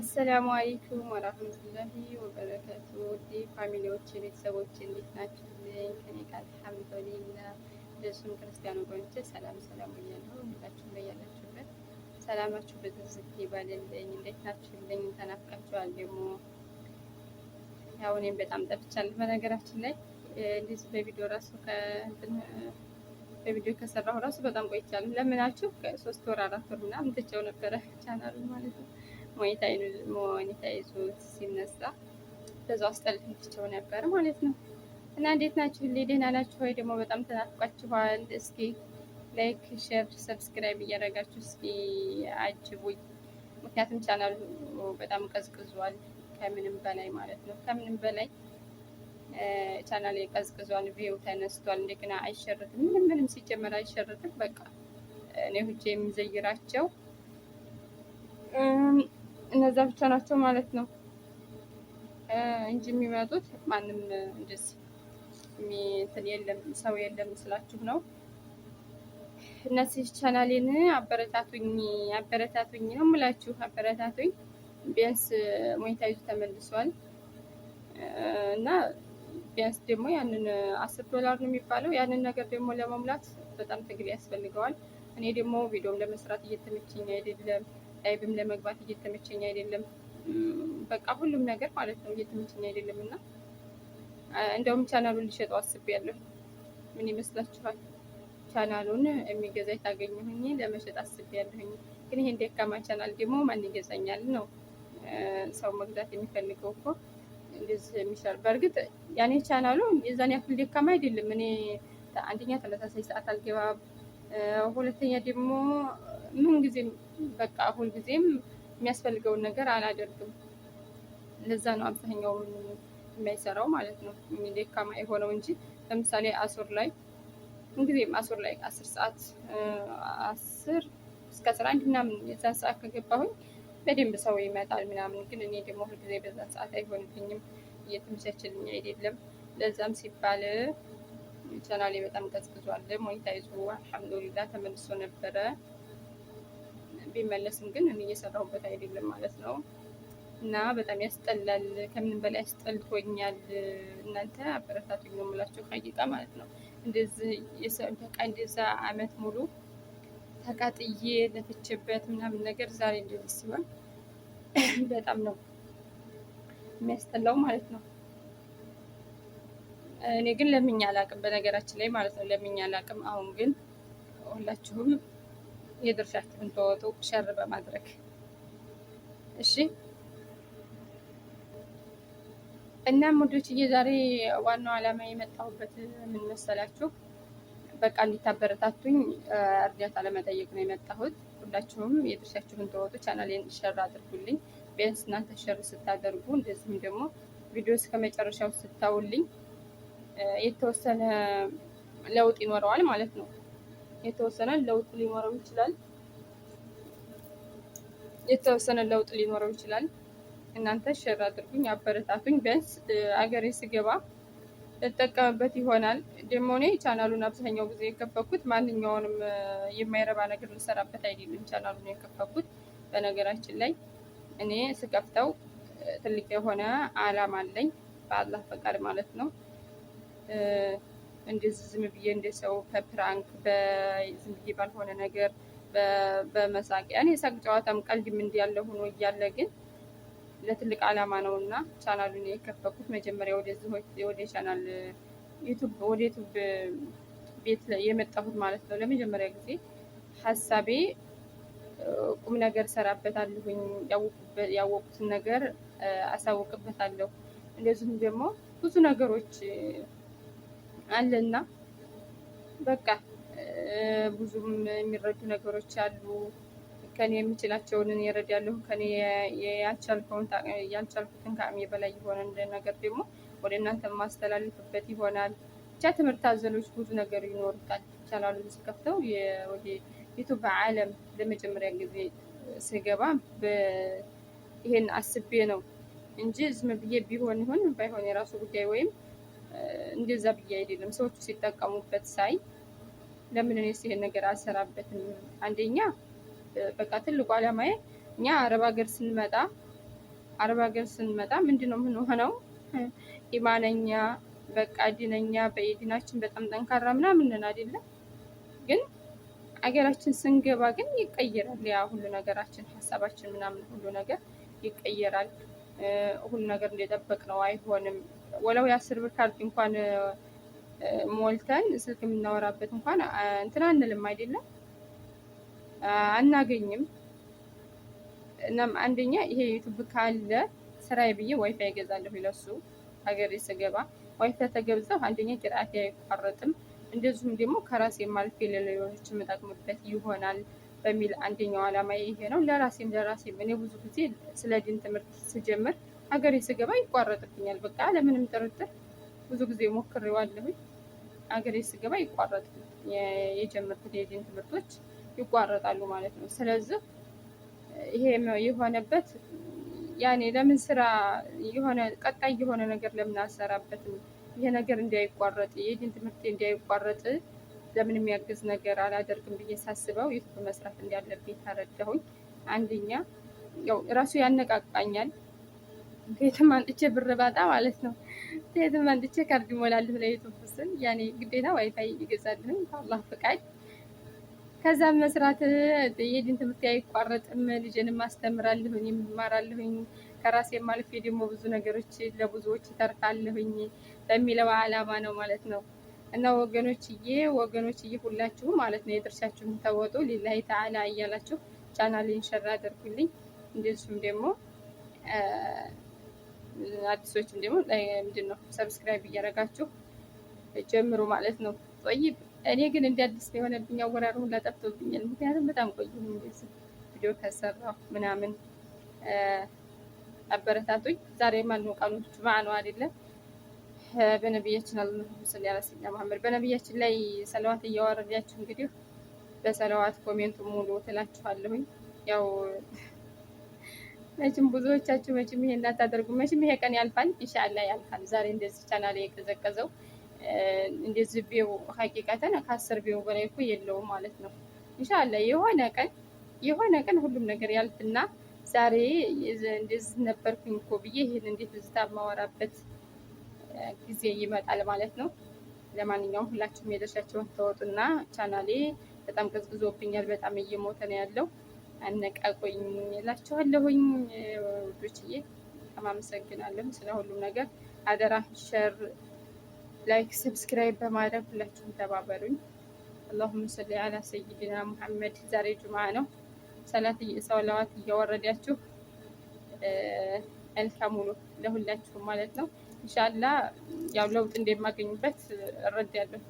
አሰላሙ አለይኩም ወራህመቱላሂ ወበረካቱ። ውድ ፋሚሊዎች ቤተሰቦች እንዴት ናችሁልኝ? ከኔ ጋር አልሐምዱሊላህ። እንደሱም ክርስቲያን ወገኖቼ ሰላም ሰላም ብያለሁ። ሁላችሁም በያላችሁበት ሰላማችሁ በዝዝት ይበልልኝ። እንዴት ናችሁልኝ? ተናፍቃችኋል። ደግሞ ያው እኔም በጣም ጠፍቻለሁ። በነገራችን ላይ እንደዚህ በቪዲዮ ራሱ በቪዲዮ ከሰራሁ ራሱ በጣም ቆይቻለሁ። ለምናችሁ ከ3 ወር 4 ወር ምናምን ትቼው ነበረ ቻናሉን ማለት ነው። ሞኔታይዙ ሲነሳ በዛው አስጠልቼው ነበር ማለት ነው። እና እንዴት ናችሁ? ደህና ናችሁ ወይ? ደግሞ በጣም ተናፍቃችኋል። እስኪ ላይክ፣ ሼር፣ ሰብስክራይብ እያደረጋችሁ እስኪ አጅቡኝ። ምክንያቱም ቻናሉ በጣም ቀዝቅዟል፣ ከምንም በላይ ማለት ነው። ከምንም በላይ ቻናል ቀዝቅዟል፣ ቪው ተነስቷል። እንደገና አይሸርትም፣ ምንም ሲጀመር አይሸርትም። በቃ እኔ ሁጄ የሚዘይራቸው እነዛ ብቻ ናቸው ማለት ነው እንጂ የሚመጡት ማንም እንደዚህ እንትን የለም፣ ሰው የለም ስላችሁ ነው። እነዚህ ቻናሌን አበረታቱኝ ነው የምላችሁ፣ አበረታቱኝ። ቢያንስ ሞኔታይዙ ተመልሷል እና ቢያንስ ደግሞ ያንን $10 ነው የሚባለው። ያንን ነገር ደግሞ ለመሙላት በጣም ትግል ያስፈልገዋል። እኔ ደግሞ ቪዲዮም ለመስራት እየተመቸኝ አይደለም፣ ላይቭም ለመግባት እየተመቸኝ አይደለም። በቃ ሁሉም ነገር ማለት ነው እየተመቸኝ አይደለም እና እንደውም ቻናሉን ሊሸጠው አስቤያለሁ። ምን ይመስላችኋል? ቻናሉን የሚገዛ ታገኘሁኝ ለመሸጥ አስቤያለሁኝ። ግን ይሄን ደካማ ቻናል ደግሞ ማን ይገዛኛል ነው ሰው መግዛት የሚፈልገው እኮ እንደዚህ የሚሻል። በእርግጥ ያኔ ቻናሉ የዛን ያክል ደካማ አይደለም። እኔ አንደኛ ተመሳሳይ ሰዓት አልገባም፣ ሁለተኛ ደግሞ ምን ጊዜም በቃ ሁልጊዜም የሚያስፈልገውን ነገር አላደርግም። ለዛ ነው አብዛኛው የማይሰራው ማለት ነው ደካማ የሆነው እንጂ ለምሳሌ አሱር ላይ እንግዲህም አሱር ላይ 10 ሰዓት 10 እስከ 11 ምናምን የዛን ሰዓት ከገባሁኝ በደንብ ሰው ይመጣል ምናምን። ግን እኔ ደግሞ ሁልጊዜ በዛን ሰዓት አይሆንልኝም፣ እየተመቻችልኝ አይደለም። ለዛም ሲባል ቻናሌ በጣም ቀዝቅዟል። ሞኔታይዙ አልሐምዱሊላህ ተመልሶ ነበረ። ቢመለስም ግን እኔ እየሰራሁበት አይደለም ማለት ነው። እና በጣም ያስጠላል፣ ከምንም በላይ ያስጠልቶኛል። እናንተ አበረታቱኝ ነው የምላችሁ ሀቂቃ ማለት ነው። እንደዚህ በቃ እንደዛ አመት ሙሉ ተቃጥዬ ለፍቼበት ምናምን ነገር ዛሬ እንደዚህ ሲሆን በጣም ነው የሚያስጠላው ማለት ነው። እኔ ግን ለምኜ አላቅም በነገራችን ላይ ማለት ነው፣ ለምኜ አላቅም። አሁን ግን ሁላችሁም የድርሻችሁን ተወጡ ሸር በማድረግ እሺ። እና ሙዶችዬ ዛሬ ዋናው ዓላማ የመጣሁበት ምን መሰላችሁ? በቃ እንዲታበረታቱኝ እርዳታ ለመጠየቅ ነው የመጣሁት። ሁላችሁም የድርሻችሁን ተወጡ፣ ቻናሌን ሸር አድርጉልኝ። ቢያንስ እናንተ ሸር ስታደርጉ እንደዚህም ደግሞ ቪዲዮ እስከ መጨረሻው ስታውልኝ የተወሰነ ለውጥ ይኖረዋል ማለት ነው። የተወሰነ ለውጥ ሊኖረው ይችላል። እናንተ ሸር አድርጉኝ፣ አበረታቱኝ። ቢያንስ አገሬ ስገባ ልጠቀምበት ይሆናል። ደግሞ እኔ ቻናሉን አብዛኛው ጊዜ የከፈኩት ማንኛውንም የማይረባ ነገር ልሰራበት አይደለም። ቻናሉን የከፈኩት በነገራችን ላይ እኔ ስከፍተው ትልቅ የሆነ አላማ አለኝ፣ በአላህ ፈቃድ ማለት ነው። እንደዚህ ዝም ብዬ እንደ ሰው በፕራንክ ዝም ብዬ ባልሆነ ነገር በመሳቂያ እኔ ሳቅ ጨዋታም ቀልድም እንዲያለ ሆኖ እያለ ግን ለትልቅ አላማ ነው እና ቻናሉን የከፈኩት መጀመሪያ ወደ ቻናል ወደ ዩቱብ ቤት የመጣሁት ማለት ነው። ለመጀመሪያ ጊዜ ሀሳቤ ቁም ነገር ሰራበታለሁኝ፣ ያወቁትን ነገር አሳውቅበታለሁ። እንደዚሁም ደግሞ ብዙ ነገሮች አለና በቃ ብዙም የሚረዱ ነገሮች አሉ። ከኔ የምችላቸውን እረዳለሁ። ከኔ ያልቻልኩትን ከአቅሜ በላይ የሆነ ነገር ደግሞ ወደ እናንተ ማስተላልፍበት ይሆናል። ብቻ ትምህርት አዘሎች ብዙ ነገር ይኖሩታል። ቻናሉን ስከፍተው ወደ ዩቱብ ዓለም ለመጀመሪያ ጊዜ ስገባ ይሄን አስቤ ነው እንጂ ዝም ብዬ ቢሆን ይሁን ባይሆን የራሱ ጉዳይ፣ ወይም እንደዛ ብዬ አይደለም። ሰዎቹ ሲጠቀሙበት ሳይ ለምን እኔስ ይሄን ነገር አልሰራበትም? አንደኛ በቃ ትልቁ ዓላማዬ እኛ አረብ ሀገር ስንመጣ አረብ ሀገር ስንመጣ ምንድን ነው ምን ሆነው ኢማነኛ በቃ ዲነኛ በዲናችን በጣም ጠንካራ ምናምን ነን አይደለም። ግን አገራችን ስንገባ ግን ይቀየራል። ያ ሁሉ ነገራችን፣ ሀሳባችን ምናምን ሁሉ ነገር ይቀየራል። ሁሉ ነገር እንደጠበቅ ነው አይሆንም። ወለው የ10 ብር ካርድ እንኳን ሞልተን ስልክ የምናወራበት እንኳን እንትን አንልም አይደለም፣ አናገኝም። እናም አንደኛ ይሄ ዩቱብ ካለ ስራዬ ብዬ ዋይፋይ እገዛለሁ ለሱ ሀገሬ ስገባ ዋይፋይ ተገብዘው አንደኛ ቂራቴ አይቋረጥም፣ እንደዚሁም ደግሞ ከራሴ ማልፌ ለሌሎች የምጠቅምበት ይሆናል በሚል አንደኛው ዓላማ ይሄ ነው። ለራሴም እኔ ብዙ ጊዜ ስለ ዲን ትምህርት ስጀምር ሀገሬ ስገባ ይቋረጥብኛል። በቃ ለምንም ጥርጥር ብዙ ጊዜ ሞክሬዋለሁኝ። ሀገሬ ስገባ ይቋረጥ የጀመርኩት የዲን ትምህርቶች ይቋረጣሉ ማለት ነው። ስለዚህ ይሄ የሆነበት ያኔ ለምን ስራ የሆነ ቀጣይ የሆነ ነገር ለምን አልሰራበትም? ይሄ ነገር እንዳይቋረጥ የዲን ትምህርት እንዳይቋረጥ ለምን የሚያግዝ ነገር አላደርግም ብዬ ሳስበው ዩቱብ መስራት እንዳለብኝ ተረዳሁኝ። አንደኛ ያው ራሱ ያነቃቃኛል። ከየትም አንጥቼ ብር ባጣ ማለት ነው ከየትም አንጥቼ ካርድ እሞላለሁ ለዩቱብ ስል ያኔ ግዴታ ዋይፋይ ይገዛልኝ በአላህ ፈቃድ። ከዛም መስራት የዲን ትምህርት አይቋረጥም። ልጅንም አስተምራለሁኝ፣ እማራለሁኝ። ከራሴም አልፌ ደግሞ ብዙ ነገሮች ለብዙዎች ይተርፋለሁኝ በሚለው ዓላማ ነው ማለት ነው። እና ወገኖችዬ ሁላችሁ ማለት ነው የድርሻችሁን ተወጡ። ሊላሂ ተዓላ እያላችሁ ቻናሌን ሸር አድርጉልኝ። እንደዚሁም ደግሞ አዲሶችም ደግሞ ምንድን ነው ሰብስክራይብ እያደረጋችሁ ጀምሩ ማለት ነው። ጠይብ እኔ ግን እንደ አዲስ የሆነብኝ አወራሩ ሁላ ጠፍቶብኛል። ምክንያቱም በጣም ቆየሁ እንደዚህ ቪዲዮ ከሰራሁ ምናምን። አበረታቱኝ። ዛሬ ማነው ቀኑ? ጁምዓ ነው አይደለም? በነቢያችን አላሁ ሰለላሁ ዐለይሂ ወሰለም መሐመድ በነቢያችን ላይ ሰለዋት እያወረዳችሁ እንግዲህ በሰለዋት ኮሜንቱ ሙሉ ትላችኋለሁኝ። ያው መቼም ብዙዎቻችሁ መቼም ይሄ እንዳታደርጉ፣ መቼም ይሄ ቀን ያልፋል፣ ኢንሻአላህ ያልፋል። ዛሬ እንደዚህ ቻናል የቀዘቀዘው እንደዚህ ቢው ሀቂቃተን ከ10 ቢው በላይ እኮ የለውም ማለት ነው። ኢንሻአላህ የሆነ ቀን ሁሉም ነገር ያልፍና ዛሬ እንደዚህ ነበርኩኝ እኮ ብዬ ይሄን እንዴት ዝታ ማወራበት ጊዜ ይመጣል ማለት ነው። ለማንኛውም ሁላችሁም የደረሳችሁን ተወጡና ቻናሌ በጣም ቀዝቅዞብኛል፣ በጣም እየሞተ ነው ያለው። አነቃቆኝ እላችኋለሁኝ ውዶችዬ። በጣም አመሰግናለሁ ስለ ሁሉም ነገር። አደራ ሸር፣ ላይክ፣ ሰብስክራይብ በማድረግ ሁላችሁም ተባበሩኝ። አላሁመ ሰሊ አላ ሰይድና ሙሐመድ። ዛሬ ጁምዓ ነው። ሰለዋት እያወረዳችሁ መልካም ውሎ ለሁላችሁም ማለት ነው። ኢንሻአላህ ያው ለውጥ እንደማገኝበት እረዳለሁ።